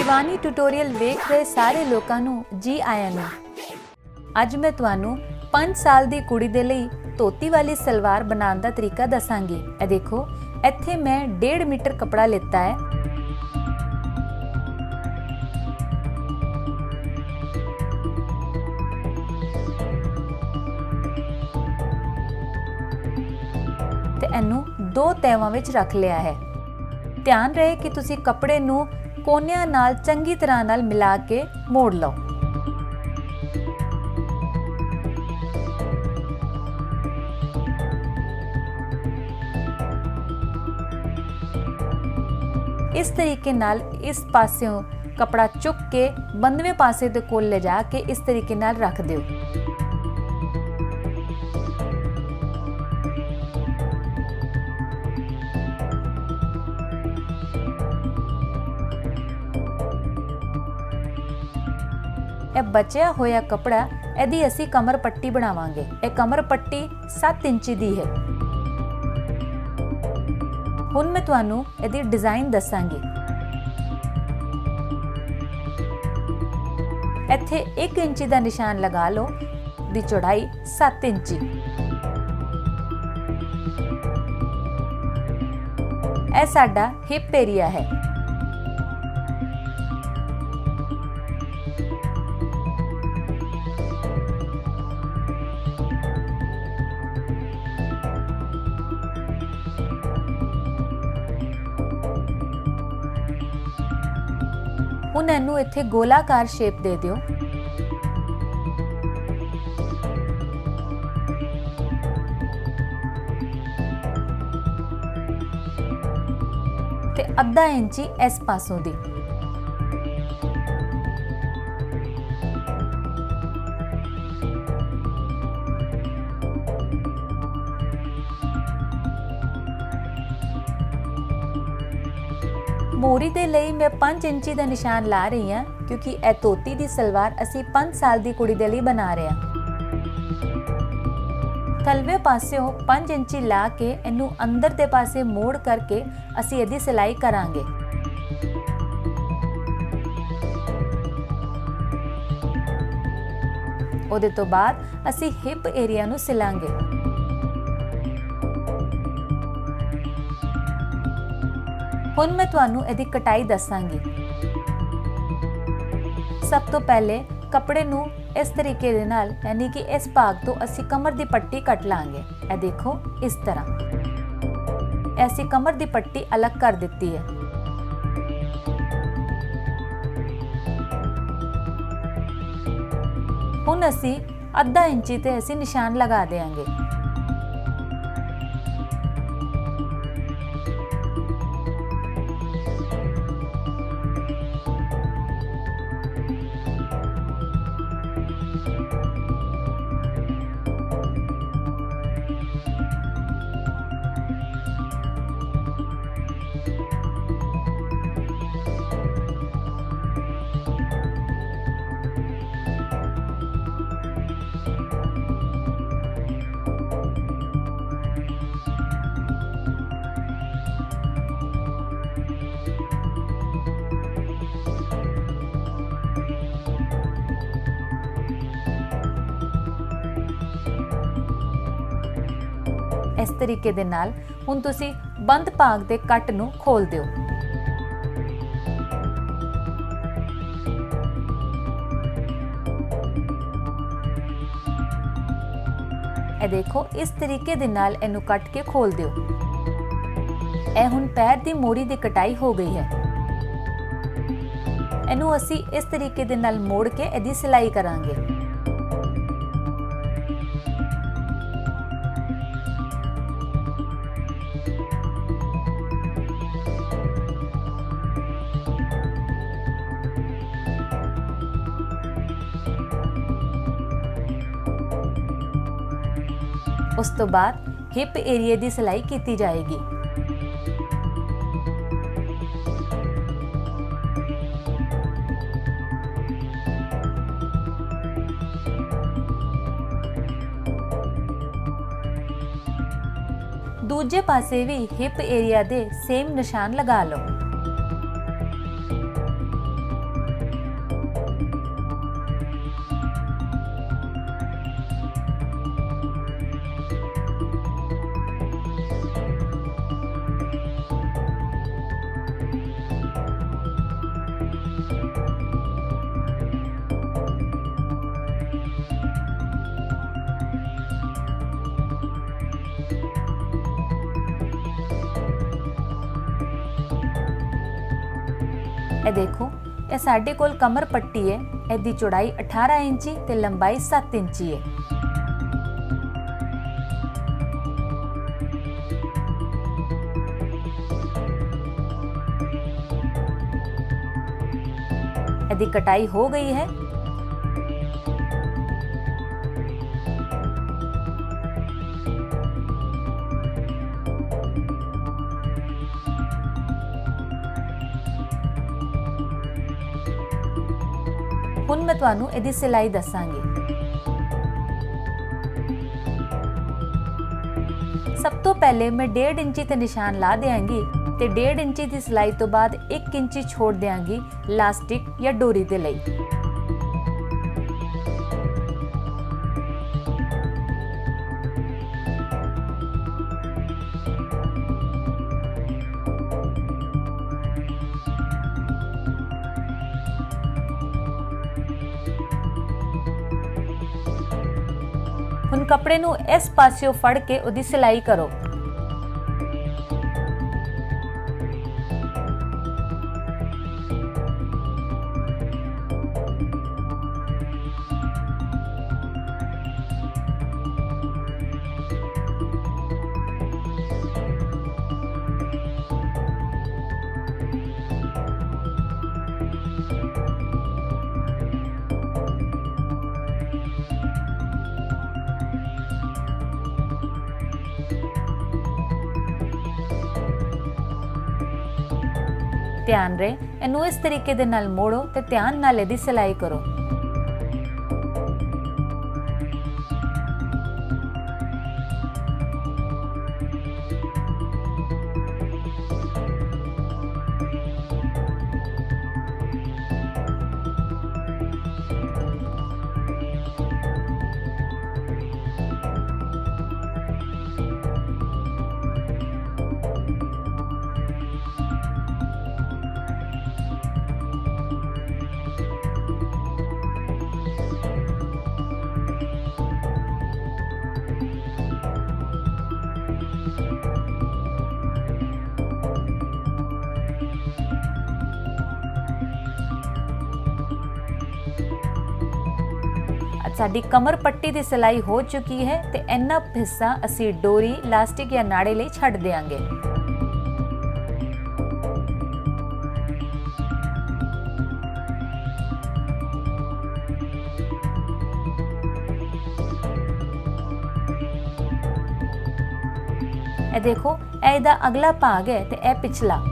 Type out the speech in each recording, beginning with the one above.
Shivani tutorial वेख रहे सारे लोगों नूं जी आया नूं। अज मैं तुहानूं 5 साल दी कुड़ी दे लई धोती वाली सलवार बनाने दा तरीका दसांगी। ए देखो, इत्थे मैं 1.5 मीटर कपड़ा लेता है। ते इनू 2 तैवां विच रख लिया है। ध्यान रहे कि तुसी कपड़े नू कोनियां नाल चंगी तरह नाल मिला के मोड़ लो। इस तरीके नाल इस पास्यों कपड़ा चुक के बंदवे पासे दे कोल ले जा के इस तरीके नाल रख दिओ। बचिया होया कपड़ा एदी असी कमर पट्टी बनावांगे। ए कमर पट्टी 7 इंची दी है। हुण मैं तुहानू एदी डिजाइन दसांगी। इत्थे 1 इंची दा निशान लगा लो, दी चौड़ाई 7 इंची। ए साडा हिप एरिया है। हुण इनू इत्थे गोलाकार शेप दे दिओ। ते 1/2 इंची इस पासों दी। मोरी दे लई मैं 5 इंची का निशान ला रही हाँ, क्योंकि ए धोती दी सलवार असी 5 साल दी कुड़ी दे लई बना रहे हैं। थलवे पास्यों 5 इंची ला के इनू अंदर दे पासे मोड़ करके असी इहदी सिलाई करांगे। उहदे तो बाद असी हिप एरिया नू सिलांगे। हुण मैं तुहानू इहदी कटाई दसांगी। सब तो पहले कपड़े नू इस तरीके दे नाल, यानी कि इस भाग तो असी कमर दी पट्टी कट लांगे। ए देखो, इस तरह ऐसी कमर दी पट्टी अलग कर दित्ती है। हुण असी 1/2 इंची ते असी निशान लगा देंगे। इस तरीके दे नाल हुण तुसी बंद भाग दे कट नू खोल दिओ। ए देखो, इस तरीके दे नाल इनू कट के खोल दिओ। ए हुण पैर दी मोड़ी दी कटाई हो गई है। इनू असी इस तरीके दे नाल मोड़ के इहदी सिलाई करांगे। उस तो बाद हिप एरिया की सिलाई की जाएगी। दूजे पासे भी हिप एरिया दे सेम निशान लगा लो। ਇਹ ਦੇਖੋ, ਇਹ ਸਾਡੇ ਕੋਲ ਕਮਰ ਪੱਟੀ ਹੈ। ਇਹਦੀ ਚੌੜਾਈ 18 ਇੰਚੀ ਤੇ ਲੰਬਾਈ 7 ਇੰਚੀ ਹੈ। ਇਹਦੀ ਕਟਾਈ ਹੋ ਗਈ ਹੈ। ਹੁਣ ਮੈਂ ਤੁਹਾਨੂੰ ਇਹਦੀ ਸਿਲਾਈ ਦੱਸਾਂਗੀ। ਸਭ ਤੋਂ ਪਹਿਲੇ ਮੈਂ 1.5 ਇੰਚੀ ਤੇ ਨਿਸ਼ਾਨ ਲਾ ਦਿਆਂਗੀ ਤੇ 1.5 ਇੰਚੀ ਦੀ ਸਿਲਾਈ ਤੋਂ ਬਾਅਦ 1 ਇੰਚੀ ਛੋੜ ਦਿਆਂਗੀ ਲਾਸਟਿਕ ਜਾਂ ਡੋਰੀ ਦੇ ਲਈ। ਹੁਣ ਕੱਪੜੇ ਨੂੰ ਇਸ ਪਾਸਿਓਂ ਫੜ ਕੇ ਉਹਦੀ ਸਿਲਾਈ ਕਰੋ। ਧਿਆਨ ਰਹੇ, ਇਹਨੂੰ ਇਸ ਤਰੀਕੇ ਦੇ ਨਾਲ ਮੋੜੋ ਤੇ ਧਿਆਨ ਨਾਲ ਇਹਦੀ ਸਿਲਾਈ ਕਰੋ। ਸਾਡੀ ਕਮਰ ਪੱਟੀ ਦੀ ਸਿਲਾਈ ਹੋ ਚੁੱਕੀ ਹੈ ਤੇ ਇੰਨਾ ਹਿੱਸਾ ਅਸੀਂ ਡੋਰੀ, ਇਲਾਸਟਿਕ ਜਾਂ ਨਾੜੇ ਲਈ ਛੱਡ ਦੇਵਾਂਗੇ। ਇਹ ਦੇਖੋ, ਇਹ ਇਹਦਾ ਅਗਲਾ ਭਾਗ ਹੈ ਤੇ ਇਹ ਪਿਛਲਾ।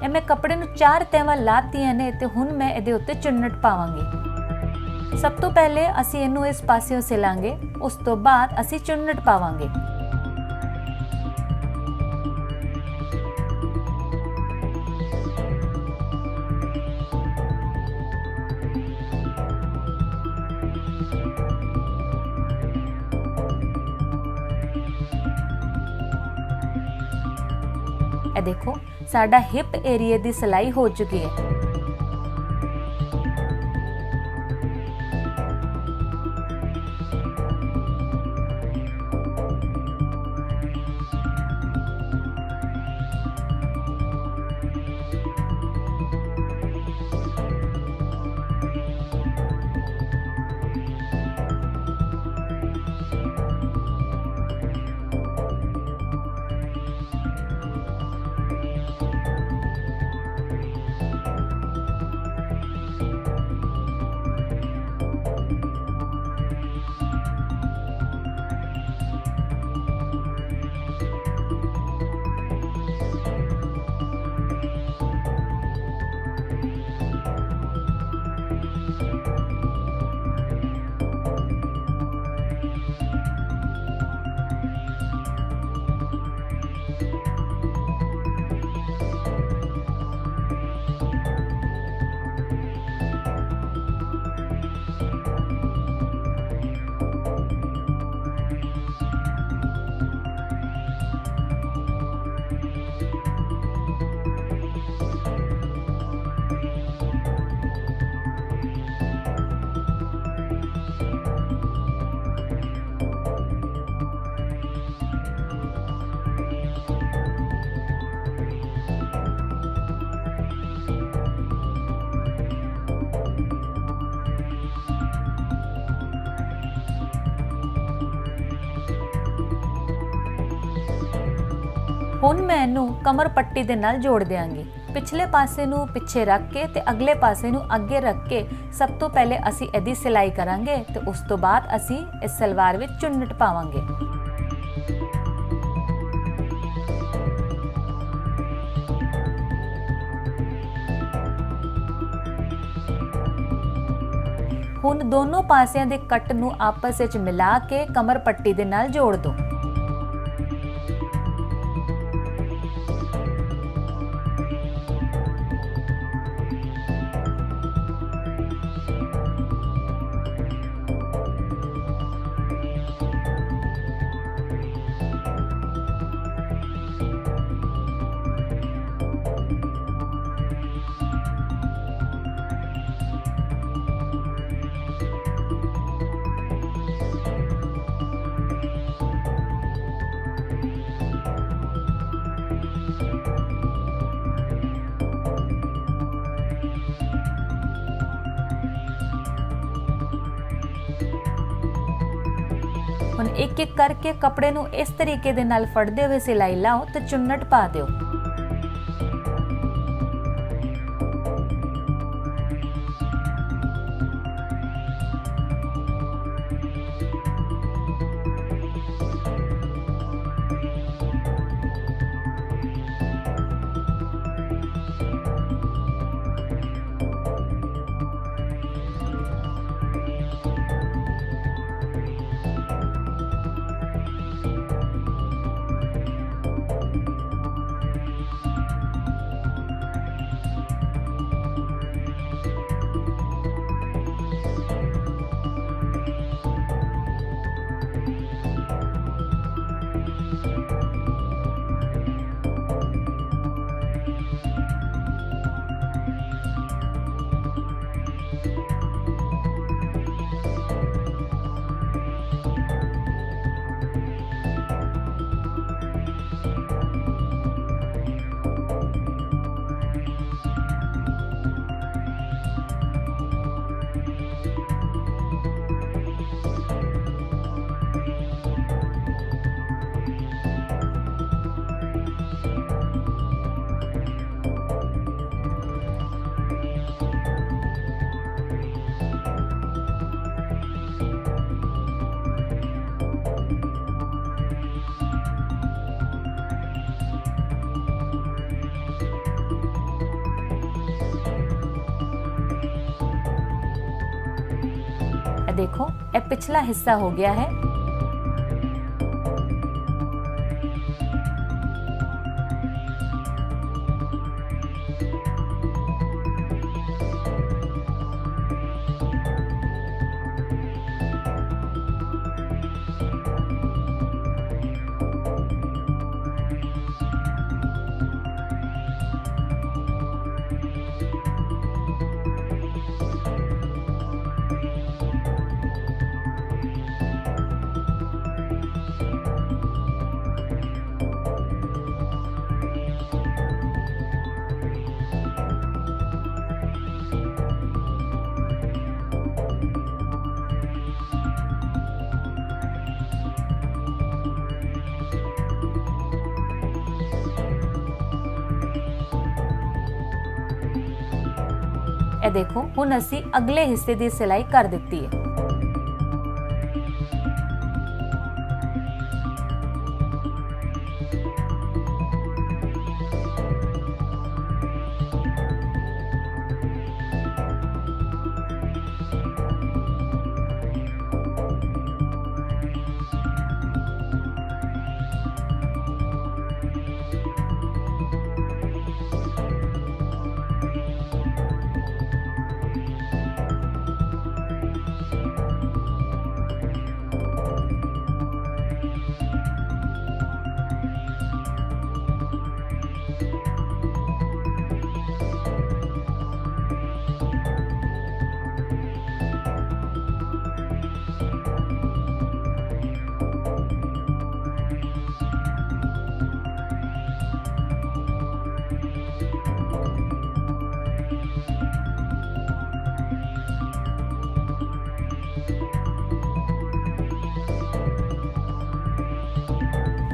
ਇਹ ਮੈਂ ਕੱਪੜੇ ਨੂੰ 4 ਤਹਿਵਾਂ ਲਾਤੀਆਂ ਨੇ ਤੇ ਹੁਣ ਮੈਂ ਇਹਦੇ ਉੱਤੇ ਚੁੰਨਟ ਪਾਵਾਂਗੀ। ਸਭ ਤੋਂ ਪਹਿਲੇ ਅਸੀਂ ਇਹਨੂੰ ਇਸ ਪਾਸਿਓਂ ਸਿਲਾਂਗੇ, ਉਸ ਤੋਂ ਬਾਅਦ ਅਸੀਂ ਚੁੰਨਟ ਪਾਵਾਂਗੇ। ਇਹ ਦੇਖੋ, ਸਾਡਾ ਹਿਪ ਏਰੀਏ ਦੀ ਸਿਲਾਈ ਹੋ ਚੁੱਕੀ ਹੈ। ਹੁਣ मैं इनू कमर पट्टी दे नाल जोड़ देंगे। पिछले पासे नू पिछे रख के ते अगले पासे नू अगे रख के सब तो पहले असी इहदी सिलाई करांगे ते उस तो बाद असी इस सलवार विच चुन्नट पावांगे। हुण दोनों पासियां दे कट नू आपस विच मिला के कमर पट्टी दे नाल जोड़ दो। ਹੁਣ एक एक करके कपड़े नू इस तरीके दे नाल फड़दे हुए सिलाई लाओ ते चुन्नट पा दिओ। देखो ये पिछला हिस्सा हो गया है। ਇਹ देखो ਹੁਣ ਅਸੀਂ अगले हिस्से ਦੀ सिलाई कर ਦਿੱਤੀ है।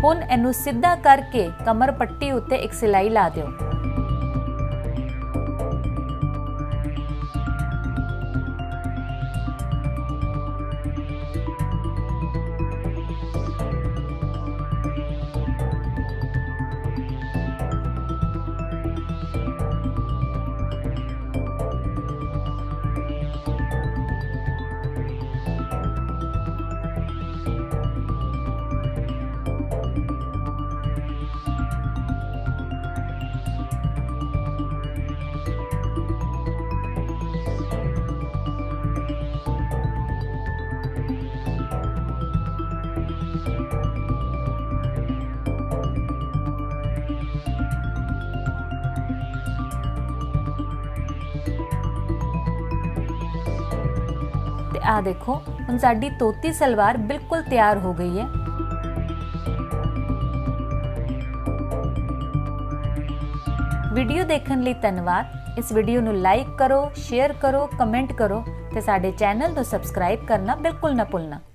ਹੁਣ ਇਹਨੂੰ ਸਿੱਧਾ ਕਰਕੇ ਕਮਰ ਪੱਟੀ ਉੱਤੇ ਇੱਕ ਸਿਲਾਈ ਲਾ ਦਿਓ। आ देखो हुण साडी धोती सलवार बिल्कुल तैयार हो गई है। वीडियो देखने लई धन्यवाद। इस वीडियो नू लाइक करो, शेयर करो, कमेंट करो ते साडे चैनल नू सबसक्राइब करना बिल्कुल ना भुलना।